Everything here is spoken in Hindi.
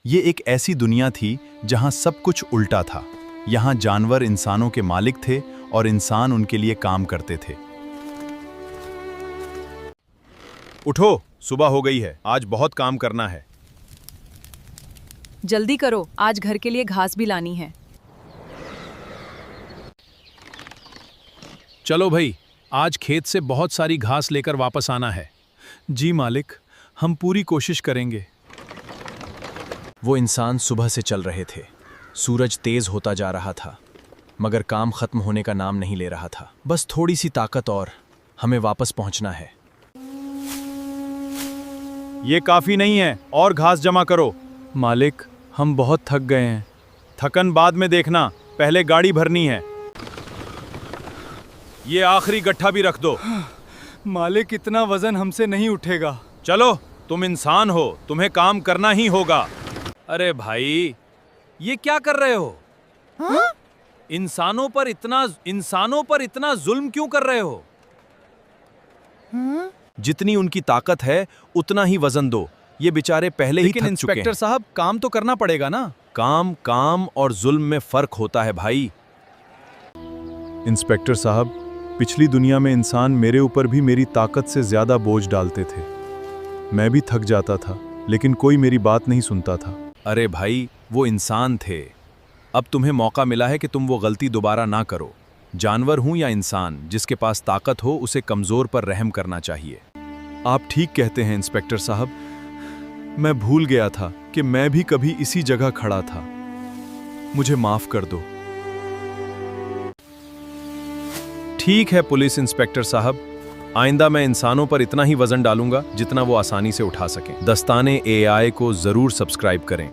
ये एक ऐसी दुनिया थी जहां सब कुछ उल्टा था। यहाँ जानवर इंसानों के मालिक थे और इंसान उनके लिए काम करते थे। उठो, सुबह हो गई है, आज बहुत काम करना है। जल्दी करो, आज घर के लिए घास भी लानी है। चलो भाई, आज खेत से बहुत सारी घास लेकर वापस आना है। जी मालिक, हम पूरी कोशिश करेंगे। वो इंसान सुबह से चल रहे थे। सूरज तेज होता जा रहा था, मगर काम खत्म होने का नाम नहीं ले रहा था। बस थोड़ी सी ताकत और हमें वापस पहुंचना है। ये काफी नहीं है, और घास जमा करो। मालिक, हम बहुत थक गए हैं। थकन बाद में देखना, पहले गाड़ी भरनी है। ये आखिरी गट्ठा भी रख दो। मालिक, इतना वजन हमसे नहीं उठेगा। चलो, तुम इंसान हो, तुम्हें काम करना ही होगा। अरे भाई, ये क्या कर रहे हो? हाँ? इंसानों पर इतना जुल्म क्यों कर रहे हो? जितनी उनकी ताकत है उतना ही वजन दो। ये बेचारे पहले ही थक चुके हैं। इंस्पेक्टर साहब, काम तो करना पड़ेगा ना। काम और जुल्म में फर्क होता है भाई। इंस्पेक्टर साहब, पिछली दुनिया में इंसान मेरे ऊपर भी मेरी ताकत से ज्यादा बोझ डालते थे। मैं भी थक जाता था, लेकिन कोई मेरी बात नहीं सुनता था। अरे भाई, वो इंसान थे। अब तुम्हें मौका मिला है कि तुम वो गलती दोबारा ना करो। जानवर हूं या इंसान, जिसके पास ताकत हो उसे कमजोर पर रहम करना चाहिए। आप ठीक कहते हैं इंस्पेक्टर साहब। मैं भूल गया था कि मैं भी कभी इसी जगह खड़ा था। मुझे माफ कर दो। ठीक है पुलिस इंस्पेक्टर साहब, आइंदा मैं इंसानों पर इतना ही वजन डालूंगा जितना वो आसानी से उठा सकें। दस्ताने AI को जरूर सब्सक्राइब करें।